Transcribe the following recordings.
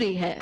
रही है।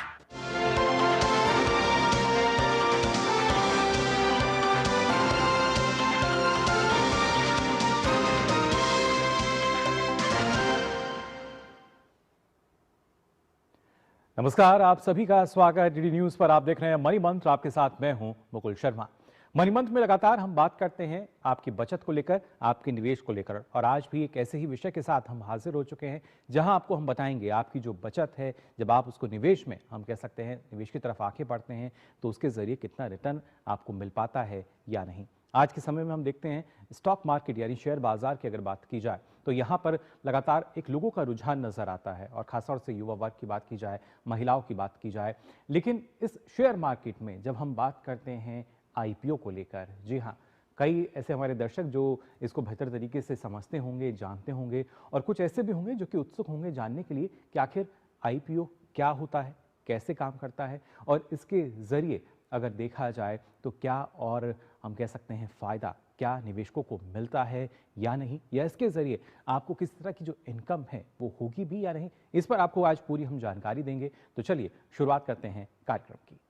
नमस्कार, आप सभी का स्वागत है डीडी न्यूज पर। आप देख रहे हैं मनी मंत्र, आपके साथ मैं हूं मुकुल शर्मा। मनी मंत्र में लगातार हम बात करते हैं आपकी बचत को लेकर, आपके निवेश को लेकर, और आज भी एक ऐसे ही विषय के साथ हम हाजिर हो चुके हैं जहां आपको हम बताएंगे आपकी जो बचत है, जब आप उसको निवेश में, हम कह सकते हैं निवेश की तरफ आंखें बढ़ते हैं, तो उसके जरिए कितना रिटर्न आपको मिल पाता है या नहीं। आज के समय में हम देखते हैं स्टॉक मार्केट यानी शेयर बाजार की अगर बात की जाए तो यहाँ पर लगातार एक लोगों का रुझान नजर आता है, और खासतौर से युवा वर्ग की बात की जाए, महिलाओं की बात की जाए। लेकिन इस शेयर मार्केट में जब हम बात करते हैं आईपीओ को लेकर, जी हाँ, कई ऐसे हमारे दर्शक जो इसको बेहतर तरीके से समझते होंगे, जानते होंगे, और कुछ ऐसे भी होंगे जो कि उत्सुक होंगे जानने के लिए कि आखिर आईपीओ क्या होता है, कैसे काम करता है, और इसके जरिए अगर देखा जाए तो क्या और हम कह सकते हैं फायदा क्या निवेशकों को मिलता है या नहीं, या इसके जरिए आपको किस तरह की जो इनकम है वो होगी भी या नहीं। इस पर आपको आज पूरी हम जानकारी देंगे। तो चलिए शुरुआत करते हैं कार्यक्रम की।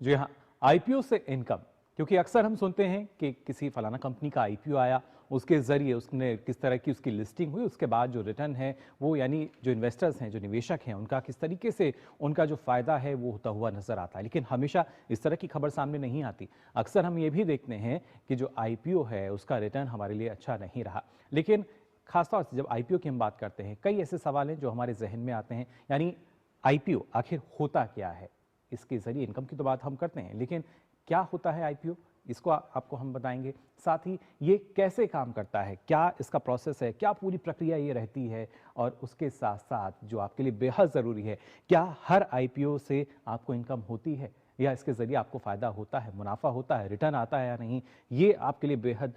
जी हाँ, आईपीओ से इनकम, क्योंकि अक्सर हम सुनते हैं कि किसी फलाना कंपनी का आईपीओ आया, उसके जरिए उसने किस तरह की उसकी लिस्टिंग हुई, उसके बाद जो रिटर्न है वो, यानी जो इन्वेस्टर्स हैं, जो निवेशक हैं, उनका किस तरीके से उनका जो फायदा है वो होता हुआ नजर आता है। लेकिन हमेशा इस तरह की खबर सामने नहीं आती। अक्सर हम ये भी देखते हैं कि जो आईपीओ है उसका रिटर्न हमारे लिए अच्छा नहीं रहा। लेकिन खासतौर से जब आईपीओ की हम बात करते हैं, कई ऐसे सवाल हैं जो हमारे जहन में आते हैं, यानी आईपीओ आखिर होता क्या है। इसके जरिए इनकम की तो बात हम करते हैं, लेकिन क्या होता है आईपीओ, इसको आपको हम बताएंगे। साथ ही ये कैसे काम करता है, क्या इसका प्रोसेस है, क्या पूरी प्रक्रिया ये रहती है, और उसके साथ साथ जो आपके लिए बेहद ज़रूरी है, क्या हर आईपीओ से आपको इनकम होती है, या इसके जरिए आपको फ़ायदा होता है, मुनाफा होता है, रिटर्न आता है या नहीं, ये आपके लिए बेहद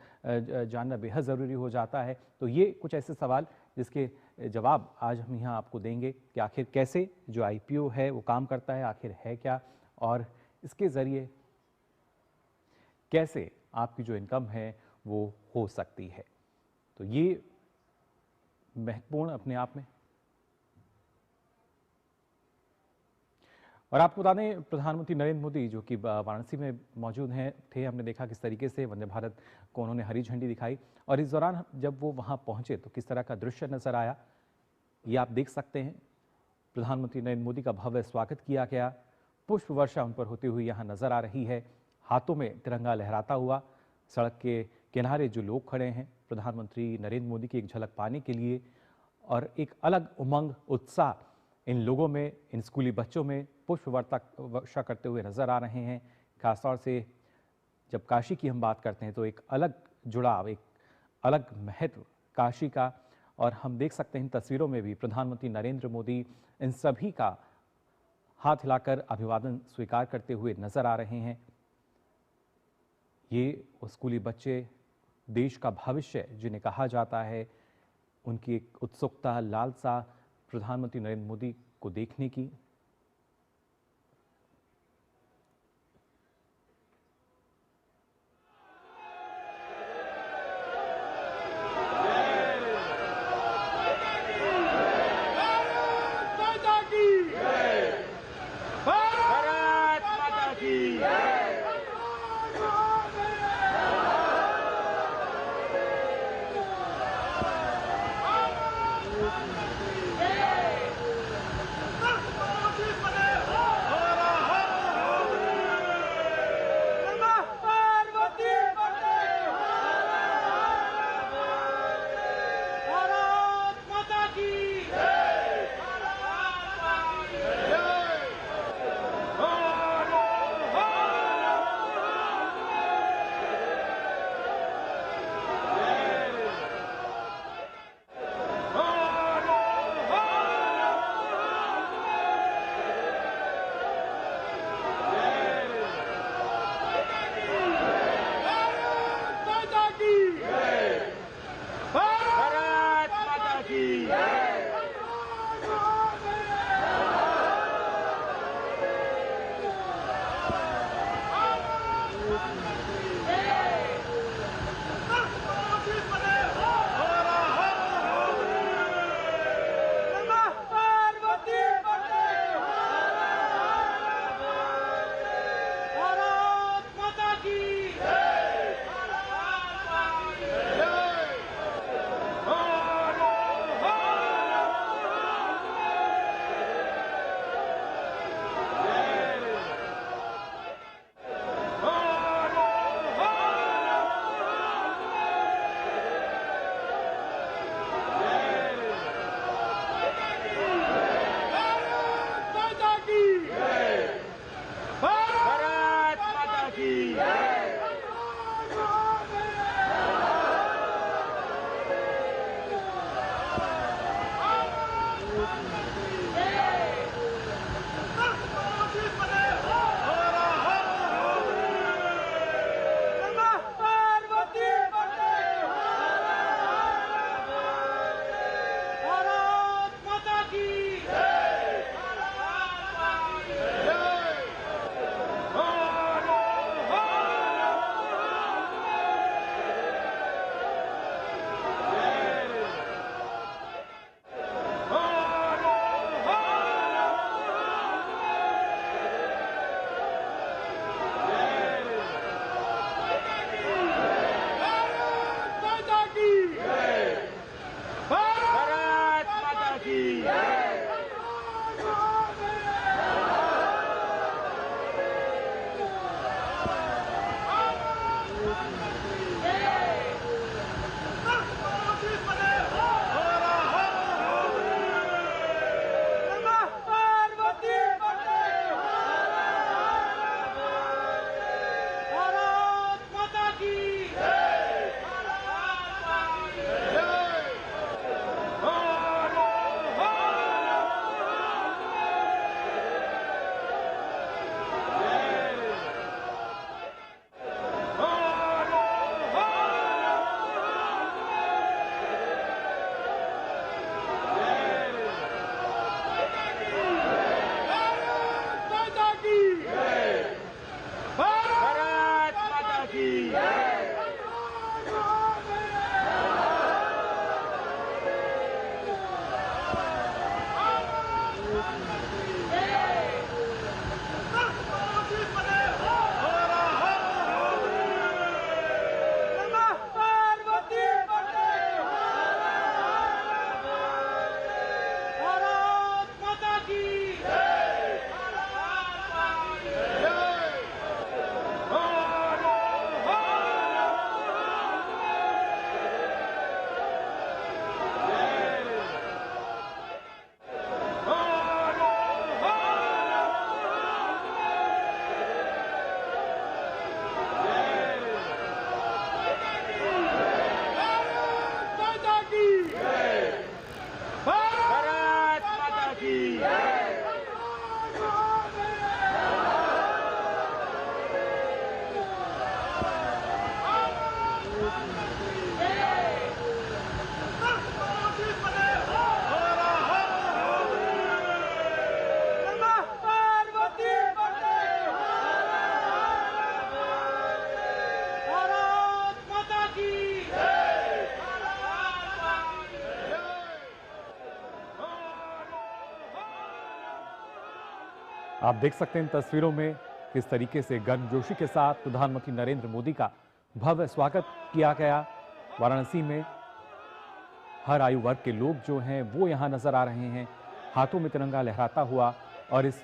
जानना बेहद ज़रूरी हो जाता है। तो ये कुछ ऐसे सवाल जिसके जवाब आज हम यहाँ आपको देंगे कि आखिर कैसे जो आईपीओ है वो काम करता है, आखिर है क्या, और इसके ज़रिए कैसे आपकी जो इनकम है वो हो सकती है। तो ये महत्वपूर्ण अपने आप में। और आपको बता दें, प्रधानमंत्री नरेंद्र मोदी जो कि वाराणसी में मौजूद हैं थे, हमने देखा किस तरीके से वंदे भारत को उन्होंने हरी झंडी दिखाई, और इस दौरान जब वो वहाँ पहुँचे तो किस तरह का दृश्य नजर आया, ये आप देख सकते हैं। प्रधानमंत्री नरेंद्र मोदी का भव्य स्वागत किया गया, पुष्प वर्षा उन पर होती हुई यहाँ नजर आ रही है, हाथों में तिरंगा लहराता हुआ। सड़क के किनारे जो लोग खड़े हैं प्रधानमंत्री नरेंद्र मोदी की एक झलक पाने के लिए, और एक अलग उमंग, उत्साह इन लोगों में, इन स्कूली बच्चों में पुष्प वर्षा करते हुए नजर आ रहे हैं। खासतौर से जब काशी की हम बात करते हैं तो एक अलग जुड़ाव, एक अलग महत्व काशी का, और हम देख सकते हैं इन तस्वीरों में भी प्रधानमंत्री नरेंद्र मोदी इन सभी का हाथ हिलाकर अभिवादन स्वीकार करते हुए नजर आ रहे हैं। ये स्कूली बच्चे देश का भविष्य जिन्हें कहा जाता है, उनकी एक उत्सुकता, लालसा प्रधानमंत्री नरेंद्र मोदी को देखने की। आप देख सकते हैं इन तस्वीरों में किस तरीके से गर्मजोशी के साथ प्रधानमंत्री नरेंद्र मोदी का भव्य स्वागत किया गया। वाराणसी में हर आयु वर्ग के लोग जो हैं वो यहाँ नजर आ रहे हैं, हाथों में तिरंगा लहराता हुआ। और इस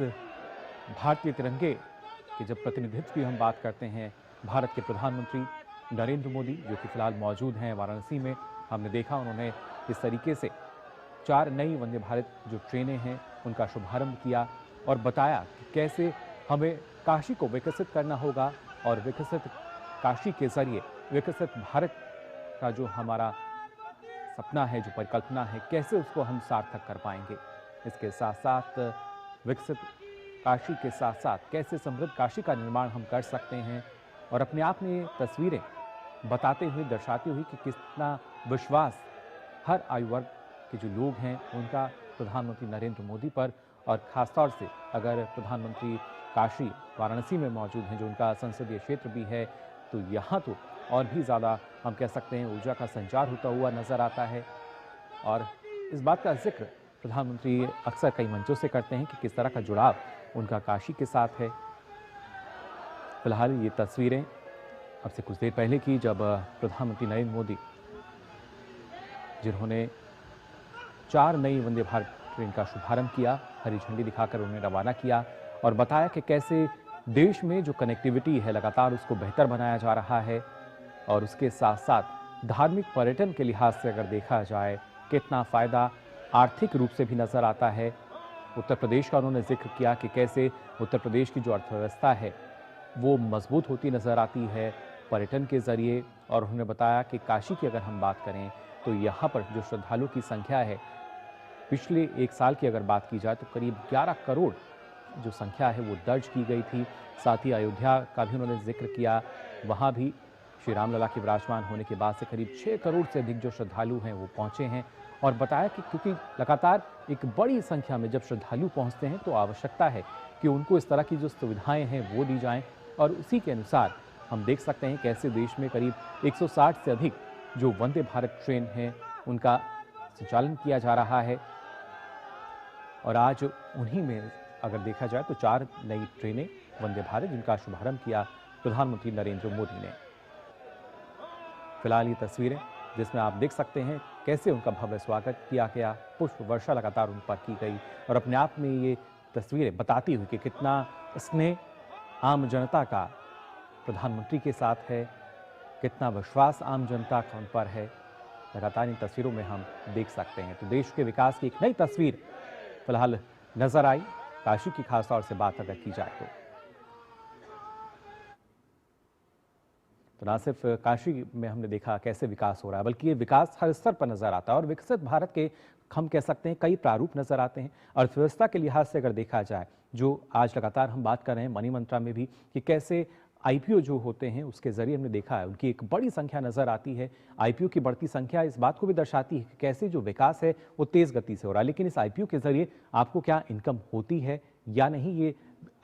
भारतीय तिरंगे के जब प्रतिनिधित्व की हम बात करते हैं, भारत के प्रधानमंत्री नरेंद्र मोदी जो कि फिलहाल मौजूद हैं वाराणसी में, हमने देखा उन्होंने किस तरीके से 4 नई वंदे भारत जो ट्रेनें हैं उनका शुभारंभ किया और बताया कि कैसे हमें काशी को विकसित करना होगा और विकसित काशी के जरिए विकसित भारत का जो हमारा सपना है, जो परिकल्पना है, कैसे उसको हम सार्थक कर पाएंगे। इसके साथ साथ विकसित काशी के साथ साथ कैसे समृद्ध काशी का निर्माण हम कर सकते हैं। और अपने आप में ये तस्वीरें बताते हुए, दर्शाती हुई कि कितना विश्वास हर आयु वर्ग के जो लोग हैं उनका प्रधानमंत्री नरेंद्र मोदी पर, और ख़ासतौर से अगर प्रधानमंत्री काशी वाराणसी में मौजूद हैं, जो उनका संसदीय क्षेत्र भी है, तो यहाँ तो और भी ज़्यादा हम कह सकते हैं ऊर्जा का संचार होता हुआ नज़र आता है। और इस बात का जिक्र प्रधानमंत्री अक्सर कई मंचों से करते हैं कि किस तरह का जुड़ाव उनका काशी के साथ है। फिलहाल ये तस्वीरें अब से कुछ देर पहले की, जब प्रधानमंत्री नरेंद्र मोदी जिन्होंने 4 नई वंदे भारत ट्रेन का शुभारंभ किया, हरी झंडी दिखाकर उन्हें रवाना किया और बताया कि कैसे देश में जो कनेक्टिविटी है लगातार उसको बेहतर बनाया जा रहा है। और उसके साथ साथ धार्मिक पर्यटन के लिहाज से अगर देखा जाए कितना फ़ायदा आर्थिक रूप से भी नज़र आता है। उत्तर प्रदेश का उन्होंने जिक्र किया कि कैसे उत्तर प्रदेश की जो अर्थव्यवस्था है वो मजबूत होती नज़र आती है पर्यटन के ज़रिए। और उन्होंने बताया कि काशी की अगर हम बात करें तो यहाँ पर जो श्रद्धालुओं की संख्या है, पिछले 1 साल की अगर बात की जाए तो करीब 11 करोड़ जो संख्या है वो दर्ज की गई थी। साथ ही अयोध्या का भी उन्होंने जिक्र किया, वहाँ भी श्री रामलला के विराजमान होने के बाद से करीब 6 करोड़ से अधिक जो श्रद्धालु हैं वो पहुँचे हैं। और बताया कि क्योंकि लगातार एक बड़ी संख्या में जब श्रद्धालु पहुँचते हैं तो आवश्यकता है कि उनको इस तरह की जो सुविधाएँ हैं वो दी जाएँ। और उसी के अनुसार हम देख सकते हैं कैसे देश में करीब 160 से अधिक जो वंदे भारत ट्रेन हैं उनका संचालन किया जा रहा है। और आज उन्हीं में अगर देखा जाए तो 4 नई ट्रेनें वंदे भारत जिनका शुभारंभ किया प्रधानमंत्री नरेंद्र मोदी ने। फिलहाल ये तस्वीरें जिसमें आप देख सकते हैं कैसे उनका भव्य स्वागत किया गया, पुष्प वर्षा लगातार उन पर की गई। और अपने आप में ये तस्वीरें बताती हुई कि कितना स्नेह आम जनता का प्रधानमंत्री के साथ है, कितना विश्वास आम जनता का उन पर है, लगातार इन तस्वीरों में हम देख सकते हैं। तो देश के विकास की एक नई तस्वीर फिलहाल नजर आई काशी की, खासतौर से बात अगर की जाए तो ना सिर्फ काशी में हमने देखा कैसे विकास हो रहा है, बल्कि ये विकास हर स्तर पर नजर आता है। और विकसित भारत के हम कह सकते हैं कई प्रारूप नजर आते हैं। अर्थव्यवस्था के लिहाज से अगर देखा जाए, जो आज लगातार हम बात कर रहे हैं मनी मंत्रा में भी, कि कैसे आईपीओ जो होते हैं उसके जरिए हमने देखा है उनकी एक बड़ी संख्या नजर आती है। आईपीओ की बढ़ती संख्या इस बात को भी दर्शाती है कि कैसे जो विकास है वो तेज गति से हो रहा है। लेकिन इस आईपीओ के जरिए आपको क्या इनकम होती है या नहीं, ये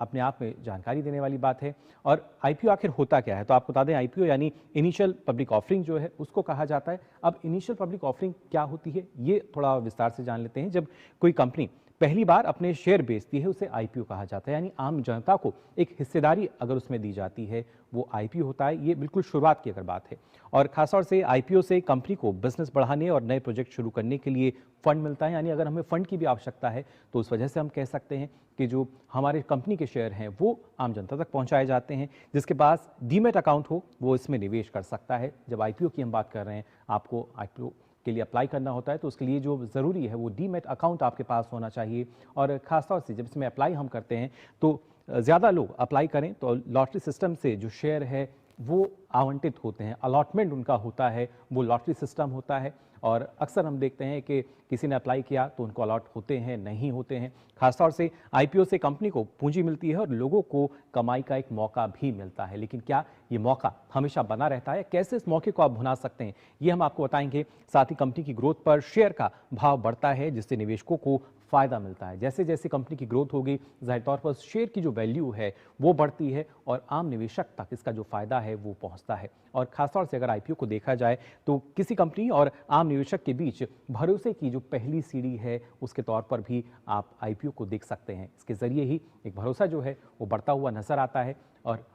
अपने आप में जानकारी देने वाली बात है। और आईपीओ आखिर होता क्या है, तो आपको बता दें आईपीओ यानी इनिशियल पब्लिक ऑफरिंग जो है उसको कहा जाता है। अब इनिशियल पब्लिक ऑफरिंग क्या होती है ये थोड़ा विस्तार से जान लेते हैं। जब कोई कंपनी पहली बार अपने शेयर बेचती है उसे आईपीओ कहा जाता है, यानी आम जनता को एक हिस्सेदारी अगर उसमें दी जाती है वो आईपीओ होता है। ये बिल्कुल शुरुआत की अगर बात है। और खासतौर से आईपीओ से कंपनी को बिजनेस बढ़ाने और नए प्रोजेक्ट शुरू करने के लिए फंड मिलता है, यानी अगर हमें फंड की भी आवश्यकता है तो उस वजह से हम कह सकते हैं कि जो हमारे कंपनी के शेयर हैं वो आम जनता तक पहुंचाए जाते हैं। जिसके पास डीमैट अकाउंट हो वो इसमें निवेश कर सकता है। जब आईपीओ की हम बात कर रहे हैं, आपको आईपीओ के लिए अप्लाई करना होता है तो उसके लिए जो ज़रूरी है वो डीमैट अकाउंट आपके पास होना चाहिए। और ख़ासतौर से जब इसमें अप्लाई हम करते हैं तो ज़्यादा लोग अप्लाई करें तो लॉटरी सिस्टम से जो शेयर है वो आवंटित होते हैं, अलॉटमेंट उनका होता है, वो लॉटरी सिस्टम होता है। और अक्सर हम देखते हैं कि किसी ने अप्लाई किया तो उनको अलॉट होते हैं, नहीं होते हैं। खासतौर से आईपीओ से कंपनी को पूंजी मिलती है और लोगों को कमाई का एक मौका भी मिलता है। लेकिन क्या ये मौका हमेशा बना रहता है? कैसे इस मौके को आप भुना सकते हैं ये हम आपको बताएंगे। साथ ही कंपनी की ग्रोथ पर शेयर का भाव बढ़ता है जिससे निवेशकों को फ़ायदा मिलता है। जैसे जैसे कंपनी की ग्रोथ होगी, ज़ाहिर तौर पर शेयर की जो वैल्यू है वो बढ़ती है और आम निवेशक तक इसका जो फ़ायदा है वो पहुंचता है। और ख़ासतौर से अगर आईपीओ को देखा जाए तो किसी कंपनी और आम निवेशक के बीच भरोसे की जो पहली सीढ़ी है उसके तौर पर भी आप आईपीओ को देख सकते हैं। इसके ज़रिए ही एक भरोसा जो है वो बढ़ता हुआ नज़र आता है। और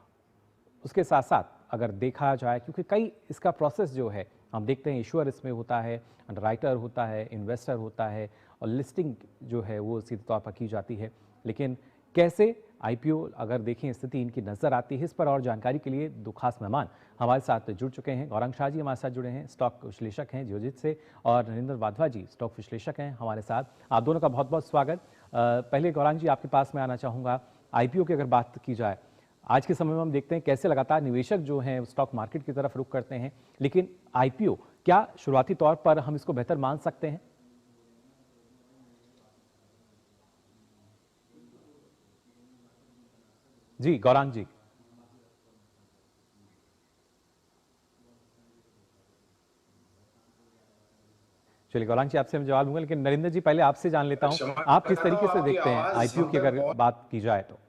उसके साथ साथ अगर देखा जाए, क्योंकि कई इसका प्रोसेस जो है हम देखते हैं, इशूअर इसमें होता है, अंडरराइटर होता है, इन्वेस्टर होता है और लिस्टिंग जो है वो सीधे तौर पर की जाती है। लेकिन कैसे आईपीओ अगर देखें स्थिति इनकी नज़र आती है, इस पर और जानकारी के लिए दो खास मेहमान हमारे साथ जुड़ चुके हैं। गौरांग शाह जी हमारे साथ जुड़े हैं, स्टॉक विश्लेषक हैं जियोजित से, और नरेंद्र वाधवा जी स्टॉक विश्लेषक हैं हमारे साथ। आप दोनों का बहुत बहुत स्वागत। पहले गौरांग जी आपके पास मैं आना चाहूँगा। आईपीओ की अगर बात की जाए, आज के समय में हम देखते हैं कैसे लगातार निवेशक जो हैं स्टॉक मार्केट की तरफ रुख करते हैं, लेकिन आईपीओ क्या शुरुआती तौर पर हम इसको बेहतर मान सकते हैं? जी गौरांग जी। चलिए गौरांग जी आपसे मैं जवाब दूंगा, लेकिन नरेंद्र जी पहले आपसे जान लेता हूं, क्षमा आप किस करना, तरीके से आपकी देखते हैं आवाज आईपीओ हम की तक अगर बात की जाए तो?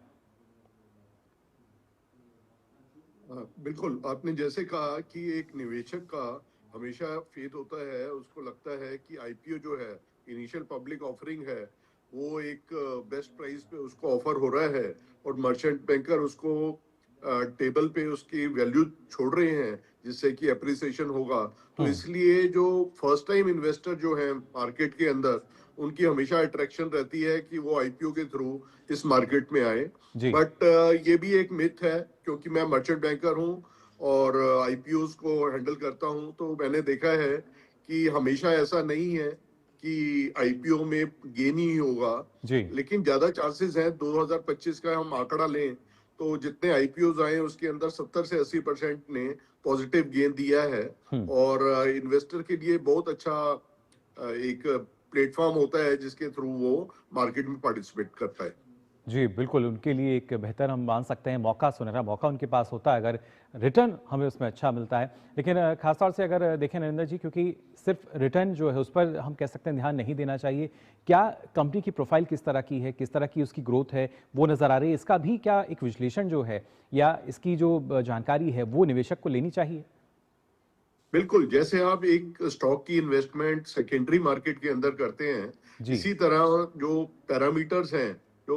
बिल्कुल, आपने जैसे कहा कि एक निवेशक का हमेशा फेथ होता है, उसको लगता है कि आईपीओ जो है, इनिशियल पब्लिक ऑफरिंग है, वो एक बेस्ट प्राइस पे उसको ऑफर हो रहा है और मर्चेंट बैंकर उसको टेबल पे उसकी वैल्यू छोड़ रहे हैं, जिससे कि एप्रिसिएशन होगा। तो इसलिए जो फर्स्ट टाइम इन्वेस्टर जो है मार्केट के अंदर, उनकी हमेशा अट्रैक्शन रहती है कि वो आईपीओ के थ्रू इस मार्केट में आए। जी बट ये भी एक मिथ है, क्योंकि मैं मर्चेंट बैंकर हूँ और आईपीओ को हैंडल करता हूँ, तो मैंने देखा है कि हमेशा ऐसा नहीं है कि आईपीओ में गेन ही होगा। जी लेकिन ज्यादा चांसेस हैं, 2025 का हम आंकड़ा लें तो जितने आईपीओ आए उसके अंदर 70 से 80% ने पॉजिटिव गेन दिया है। हम्म। और इन्वेस्टर के लिए बहुत अच्छा एक प्लेटफॉर्म होता है जिसके थ्रू वो मार्केट में पार्टिसिपेट करता है। जी बिल्कुल, उनके लिए एक बेहतर हम मान सकते हैं मौका, सुनहरा मौका उनके पास होता है अगर रिटर्न हमें उसमें अच्छा मिलता है। लेकिन खासतौर से अगर देखें नरेंद्र जी, क्योंकि सिर्फ रिटर्न जो है उस पर हम कह सकते हैं ध्यान नहीं देना चाहिए। क्या कंपनी की प्रोफाइल किस तरह की है, किस तरह की उसकी ग्रोथ है वो नज़र आ रही है, इसका भी क्या एक विश्लेषण जो है या इसकी जो जानकारी है वो निवेशक को लेनी चाहिए? बिल्कुल, जैसे आप एक स्टॉक की इन्वेस्टमेंट सेकेंडरी मार्केट के अंदर करते हैं, जी इसी तरह जो पैरामीटर्स हैं, जो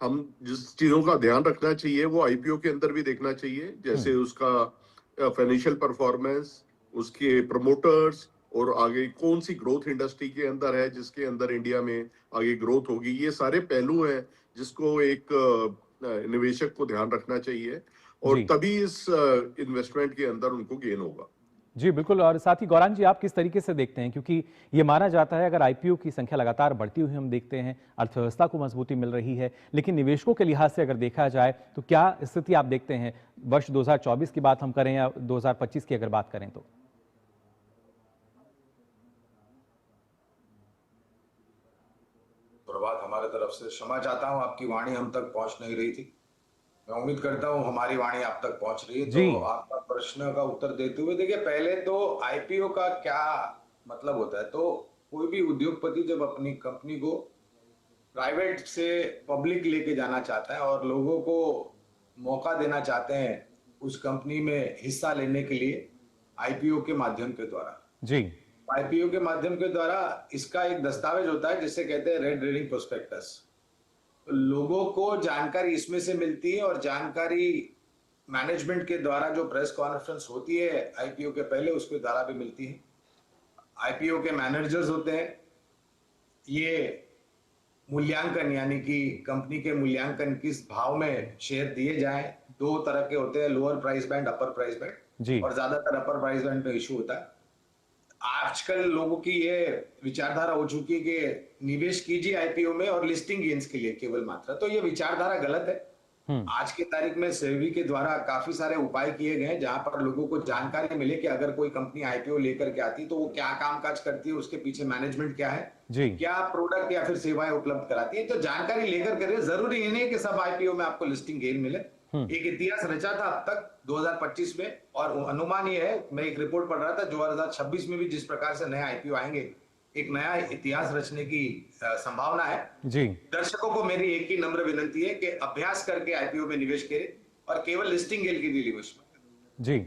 हम जिस चीजों का ध्यान रखना चाहिए वो आईपीओ के अंदर भी देखना चाहिए। जैसे उसका फाइनेंशियल परफॉर्मेंस, उसके प्रमोटर्स, और आगे कौन सी ग्रोथ इंडस्ट्री के अंदर है जिसके अंदर इंडिया में आगे ग्रोथ होगी। ये सारे पहलू हैं जिसको एक निवेशक को ध्यान रखना चाहिए, और जी तभी इस इन्वेस्टमेंट के अंदर उनको गेन होगा। जी बिल्कुल। और साथ ही गौरांग जी आप किस तरीके से देखते हैं, क्योंकि ये माना जाता है अगर आईपीओ की संख्या लगातार बढ़ती हुई हम देखते हैं, अर्थव्यवस्था को मजबूती मिल रही है, लेकिन निवेशकों के लिहाज से अगर देखा जाए तो क्या स्थिति आप देखते हैं वर्ष 2024 की बात हम करें या 2025 की अगर बात करें तो? प्रभात हमारे तरफ से क्षमा चाहता हूं, आपकी वाणी हम तक पहुंच नहीं रही थी। मैं उम्मीद करता हूं हमारी वाणी आप तक पहुंच रही है। जी तो आपका प्रश्न का उत्तर देते हुए, देखिए पहले तो आईपीओ का क्या मतलब होता है। तो कोई भी उद्योगपति जब अपनी कंपनी को प्राइवेट से पब्लिक लेके जाना चाहता है और लोगों को मौका देना चाहते हैं उस कंपनी में हिस्सा लेने के लिए आईपीओ के माध्यम के द्वारा, जी आईपीओ के माध्यम के द्वारा इसका एक दस्तावेज होता है जिसे कहते हैं रेड रीडिंग प्रोस्पेक्टस। लोगों को जानकारी इसमें से मिलती है और जानकारी मैनेजमेंट के द्वारा जो प्रेस कॉन्फ्रेंस होती है आईपीओ के पहले उसके द्वारा भी मिलती है। आईपीओ के मैनेजर्स होते हैं, ये मूल्यांकन यानी कि कंपनी के मूल्यांकन किस भाव में शेयर दिए जाएं, दो तरह के होते हैं, लोअर प्राइस बैंड, अपर प्राइस बैंड, जी और ज्यादातर अपर प्राइस बैंड पे इशू होता है। आजकल लोगों की ये विचारधारा हो चुकी है कि निवेश कीजिए आईपीओ में और लिस्टिंग गेन्स के लिए केवल मात्रा। तो ये विचारधारा गलत है। आज के तारीख में सेबी के द्वारा काफी सारे उपाय किए गए हैं जहां पर लोगों को जानकारी मिले कि अगर कोई कंपनी आईपीओ लेकर के आती है तो वो क्या कामकाज करती है, उसके पीछे मैनेजमेंट क्या है, जी क्या प्रोडक्ट या फिर सेवाएं उपलब्ध कराती है। तो जानकारी लेकर करिए, जरूरी नहीं है कि सब आईपीओ में आपको लिस्टिंग गेन मिले। एक इतिहास रचा था अब तक 2025 में, और अनुमान ये है, मैं एक रिपोर्ट पढ़ रहा था 2026 में भी जिस प्रकार से नए आईपीओ आएंगे, एक नया इतिहास रचने की संभावना है। जी। दर्शकों को मेरी एक ही नम्र विनंती है कि अभ्यास करके आईपीओ में निवेश करें और केवल लिस्टिंग गेल की निवेश में। जी,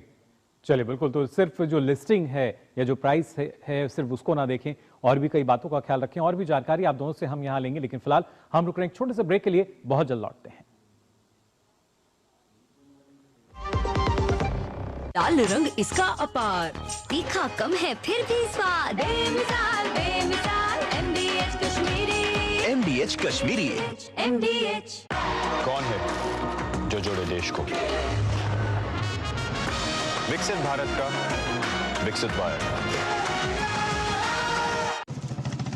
चलिए बिल्कुल, तो सिर्फ जो लिस्टिंग है या जो प्राइस है सिर्फ उसको ना देखें, और भी कई बातों का ख्याल रखें। और भी जानकारी आप दोनों से हम यहाँ लेंगे, लेकिन फिलहाल हम रुक रहे हैं एक छोटे से ब्रेक के लिए, बहुत जल्द लौटते हैं। लाल रंग इसका अपार, तीखा कम है फिर भी स्वाद, बेमिसाल बेमिसाल MDH Kashmiri, MDH Kashmiri. MDH। कौन है जो जोड़े देश को? विकसित भारत का विकसित भारत।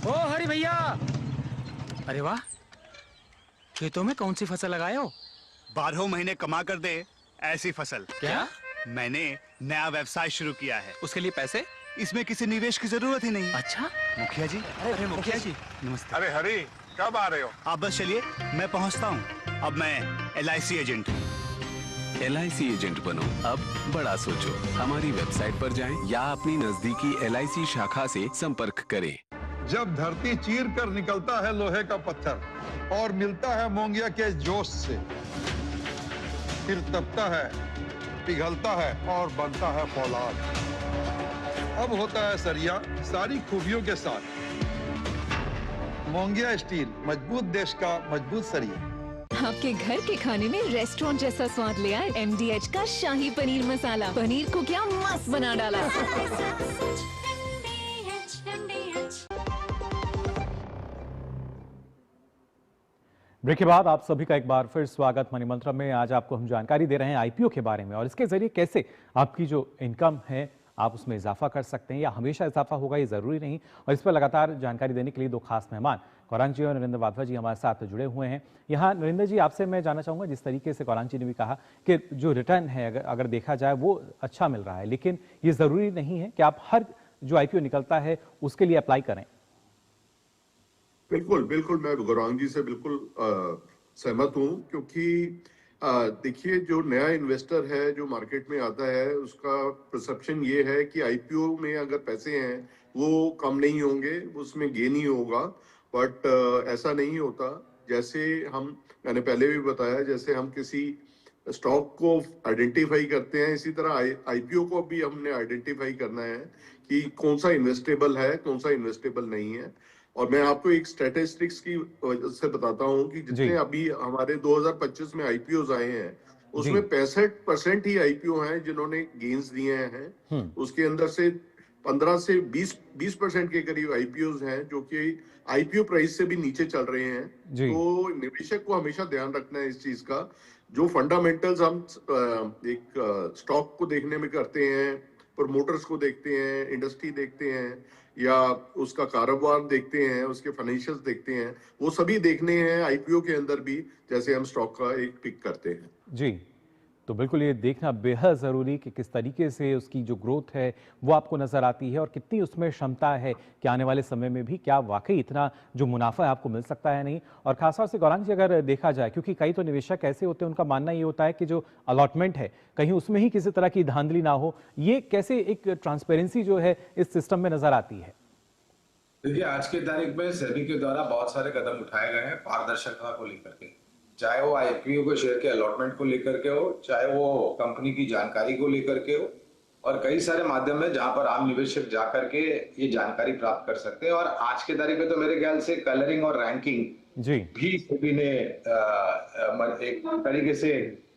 ओ हरि भैया, अरे वाह, खेतों में कौन सी फसल लगाए हो? 12 महीने कमा कर दे ऐसी फसल। क्या? मैंने नया व्यवसाय शुरू किया है। उसके लिए पैसे? इसमें किसी निवेश की जरूरत ही नहीं। अच्छा, मुखिया जी। अरे मुखिया जी, नमस्ते। अरे हरी, कब आ रहे हो? आप बस चलिए, मैं पहुंचता हूं। अब मैं LIC एजेंट हूं। LIC एजेंट बनो, अब बड़ा सोचो। हमारी वेबसाइट पर जाएं या अपनी नजदीकी LIC शाखा से संपर्क करें। जब धरती चीर कर निकलता है लोहे का पत्थर और मिलता है मोंगिया के जोश से, फिर तपता है, पिघलता है और बनता है फौलाद। अब होता है सरिया सारी खूबियों के साथ। मोंगिया स्टील, मजबूत देश का मजबूत सरिया। आपके घर के खाने में रेस्टोरेंट जैसा स्वाद ले आए MDH का शाही पनीर मसाला। पनीर को क्या मस्त बना डाला। ब्रेक के बाद आप सभी का एक बार फिर स्वागत मनी मंत्र में। आज आपको हम जानकारी दे रहे हैं आईपीओ के बारे में और इसके जरिए कैसे आपकी जो इनकम है आप उसमें इजाफा कर सकते हैं या हमेशा इजाफा होगा ये जरूरी नहीं। और इस पर लगातार जानकारी देने के लिए दो खास मेहमान गौरांग जी और नरेंद्र वाधवा जी हमारे साथ जुड़े हुए हैं। यहाँ नरेंद्र जी, आपसे मैं जानना चाहूँगा, जिस तरीके से गौरांग जी ने भी कहा कि जो रिटर्न है अगर देखा जाए वो अच्छा मिल रहा है, लेकिन ये ज़रूरी नहीं है कि आप हर जो आईपीओ निकलता है उसके लिए अप्लाई करें। बिल्कुल बिल्कुल, मैं गौरांग जी से बिल्कुल सहमत हूं, क्योंकि देखिए, जो नया इन्वेस्टर है जो मार्केट में आता है उसका परसेप्शन ये है कि आईपीओ में अगर पैसे हैं वो कम नहीं होंगे, उसमें गेन ही होगा। बट ऐसा नहीं होता। जैसे मैंने पहले भी बताया, जैसे हम किसी स्टॉक को आइडेंटिफाई करते हैं, इसी तरह आईपीओ को भी हमने आइडेंटिफाई करना है कि कौन सा इन्वेस्टेबल है, कौन सा इन्वेस्टेबल नहीं है। और मैं आपको एक स्टैटिस्टिक्स की वजह से बताता हूं कि जितने अभी हमारे 2025 में आईपीओ आए हैं उसमें 65% ही आईपीओ हैं जिन्होंने गेन्स दिए हैं। उसके अंदर से 15 से 20% के करीब आईपीओ हैं जो कि आईपीओ प्राइस से भी नीचे चल रहे हैं। तो निवेशक को हमेशा ध्यान रखना है इस चीज का। जो फंडामेंटल्स हम एक स्टॉक को देखने में करते हैं, प्रमोटर्स को देखते हैं, इंडस्ट्री देखते हैं या उसका कारोबार देखते हैं, उसके फाइनेंशियल्स देखते हैं, वो सभी देखने हैं आईपीओ के अंदर भी, जैसे हम स्टॉक का एक पिक करते हैं। जी, तो बिल्कुल ये देखना बेहद ज़रूरी कि किस तरीके से उसकी जो ग्रोथ है वो आपको नज़र आती है और कितनी उसमें क्षमता है कि आने वाले समय में भी क्या वाकई इतना जो मुनाफा है आपको मिल सकता है नहीं। और खासतौर से गौरांग जी, अगर देखा जाए, क्योंकि कई तो निवेशक ऐसे होते हैं उनका मानना ये होता है कि जो अलॉटमेंट है कहीं उसमें ही किसी तरह की धांधली ना हो, ये कैसे एक ट्रांसपेरेंसी जो है इस सिस्टम में नज़र आती है? देखिए, आज की तारीख में सेबी के द्वारा बहुत सारे कदम उठाए गए हैं पारदर्शिता को लेकर के, चाहे वो आईपीओ के शेयर के अलॉटमेंट को लेकर के हो, चाहे वो कंपनी की जानकारी को लेकर के हो, और कई सारे माध्यम है जहां पर आम निवेशक जाकर के ये जानकारी प्राप्त कर सकते हैं। और आज के तारीख में तो मेरे ख्याल से कलरिंग और रैंकिंग भी सेबी ने एक तरीके से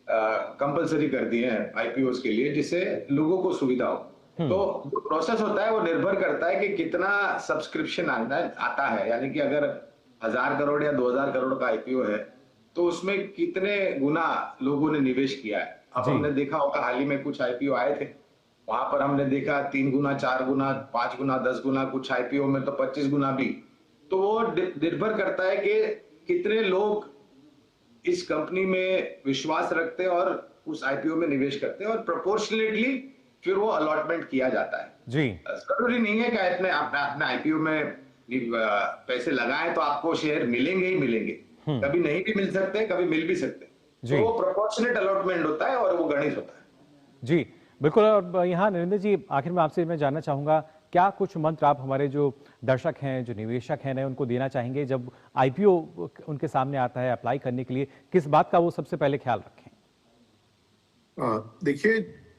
कंपलसरी कर दिए हैं आईपीओ के लिए, जिससे लोगों को सुविधा हो। तो जो प्रोसेस होता है वो निर्भर करता है कि कितना सब्सक्रिप्शन आता है, यानी कि अगर 1000 करोड़ या 2000 करोड़ का आईपीओ है तो उसमें कितने गुना लोगों ने निवेश किया है। अब हमने देखा होगा हाल ही में कुछ आईपीओ आए थे, वहां पर हमने देखा 3 गुना, 4 गुना, 5 गुना, 10 गुना, कुछ आईपीओ में तो 25 गुना भी। तो वो निर्भर करता है कि कितने लोग इस कंपनी में विश्वास रखते हैं और उस आईपीओ में निवेश करते हैं, और प्रोपोर्शनेटली फिर वो अलॉटमेंट किया जाता है। जी, जरूरी नहीं है कि अपने आईपीओ में पैसे लगाएं तो आपको शेयर मिलेंगे ही मिलेंगे, कभी नहीं भी मिल सकते, कभी मिल भी सकते। तो वो प्रोपोर्शनेट अलॉटमेंट होता है और वो गणित होता है। जी, बिल्कुल। और यहाँ नरेंद्र जी, आखिर में आपसे मैं जानना चाहूंगा, क्या कुछ मंत्र आप हमारे जो दर्शक हैं, जो निवेशक हैं, उनको देना चाहेंगे जब आईपीओ उनके सामने आता है अप्लाई करने के लिए, किस बात का वो सबसे पहले ख्याल रखें? देखिए,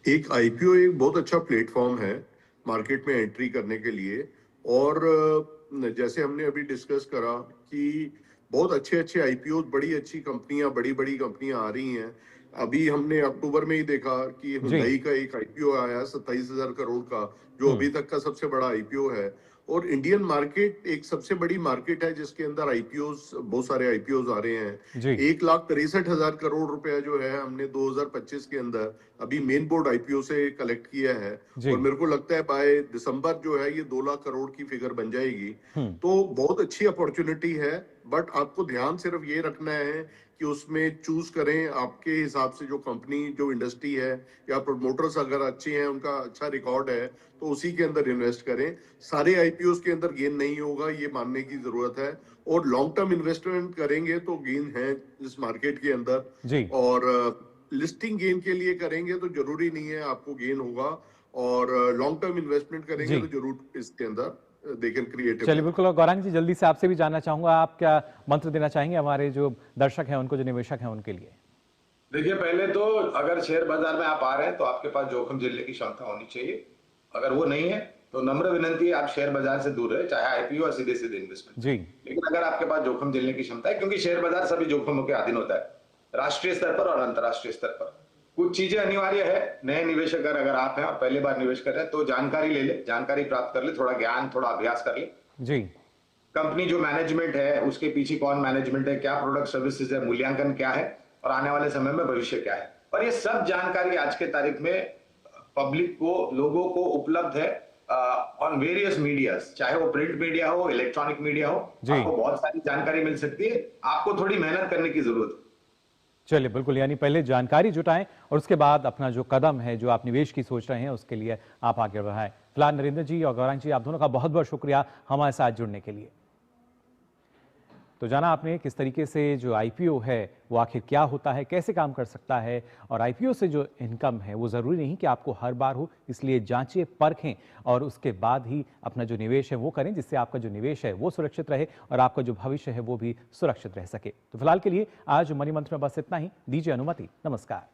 एक आईपीओ एक बहुत अच्छा प्लेटफॉर्म है मार्केट में एंट्री करने के लिए। और जैसे हमने अभी डिस्कस करा कि बहुत अच्छे अच्छे आईपीओ, बड़ी अच्छी कंपनियां, बड़ी बड़ी कंपनियां आ रही हैं। अभी हमने अक्टूबर में ही देखा कि हुंडई का एक आईपीओ आया 27,000 करोड़ का, जो अभी तक का सबसे बड़ा आईपीओ है। और इंडियन मार्केट एक सबसे बड़ी मार्केट है जिसके अंदर आईपीओस, बहुत सारे आईपीओस आ रहे हैं। 1,63,000 करोड़ रुपया जो है हमने 2025 के अंदर अभी मेन बोर्ड आईपीओ से कलेक्ट किया है। और मेरे को लगता है बाय दिसंबर जो है ये 2 लाख करोड़ की फिगर बन जाएगी। तो बहुत अच्छी अपॉर्चुनिटी है, बट आपको ध्यान सिर्फ ये रखना है कि उसमें चूज करें आपके हिसाब से, जो कंपनी, जो इंडस्ट्री है या प्रमोटर्स अगर अच्छे हैं, उनका अच्छा रिकॉर्ड है, तो उसी के अंदर इन्वेस्ट करें। सारे आईपीओस के अंदर गेन नहीं होगा, ये मानने की जरूरत है। और लॉन्ग टर्म इन्वेस्टमेंट करेंगे तो गेन है इस मार्केट के अंदर। और लिस्टिंग गेन के लिए करेंगे तो जरूरी नहीं है आपको गेन होगा, और लॉन्ग टर्म इन्वेस्टमेंट करेंगे तो जरूर इसके अंदर दे कैन क्रिएट। चलिए, बिल्कुल। और गौरांग जी, जल्दी से आपसे भी जानना चाहूंगा, आप क्या मंत्र देना चाहेंगे हमारे जो दर्शक हैं उनको, जो निवेशक हैं उनके लिए? देखिए, पहले तो अगर शेयर बाजार में आप आ रहे हैं तो आपके पास जोखिम झेलने की क्षमता होनी चाहिए। अगर वो नहीं है तो नम्र विनंती है आप शेयर बाजार से दूर रहे, चाहे आईपीओ या सीधे सीधे इन्वेस्टमेंट। लेकिन अगर आपके पास जोखिम झेलने की क्षमता है, क्योंकि शेयर बाजार सभी जोखिमों के अधीन होता है, राष्ट्रीय स्तर पर और अंतर्राष्ट्रीय स्तर पर। कुछ चीजें अनिवार्य है, नए निवेशक अगर आप हैं और पहली बार निवेश कर रहे हैं तो जानकारी ले ले, जानकारी प्राप्त कर ले, थोड़ा ज्ञान, थोड़ा अभ्यास कर ले जी। कंपनी जो मैनेजमेंट है उसके पीछे कौन मैनेजमेंट है, क्या प्रोडक्ट सर्विसेज है, मूल्यांकन क्या है और आने वाले समय में भविष्य क्या है। और ये सब जानकारी आज के तारीख में पब्लिक को, लोगों को उपलब्ध है ऑन वेरियस मीडियाज, चाहे वो प्रिंट मीडिया हो, इलेक्ट्रॉनिक मीडिया हो, आपको बहुत सारी जानकारी मिल सकती है। आपको थोड़ी मेहनत करने की जरूरत है। चलिए, बिल्कुल। यानी पहले जानकारी जुटाएं और उसके बाद अपना जो कदम है, जो आप निवेश की सोच रहे हैं, उसके लिए आप आगे बढ़ाएं। फिलहाल नरेंद्र जी और गौरांग जी, आप दोनों का बहुत बहुत शुक्रिया हमारे साथ जुड़ने के लिए। तो जाना आपने किस तरीके से जो आईपीओ है वो आखिर क्या होता है, कैसे काम कर सकता है, और आईपीओ से जो इनकम है वो ज़रूरी नहीं कि आपको हर बार हो, इसलिए जांचें, परखें और उसके बाद ही अपना जो निवेश है वो करें, जिससे आपका जो निवेश है वो सुरक्षित रहे और आपका जो भविष्य है वो भी सुरक्षित रह सके। तो फिलहाल के लिए आज मनी मंत्र में बस इतना ही। दीजिए अनुमति। नमस्कार।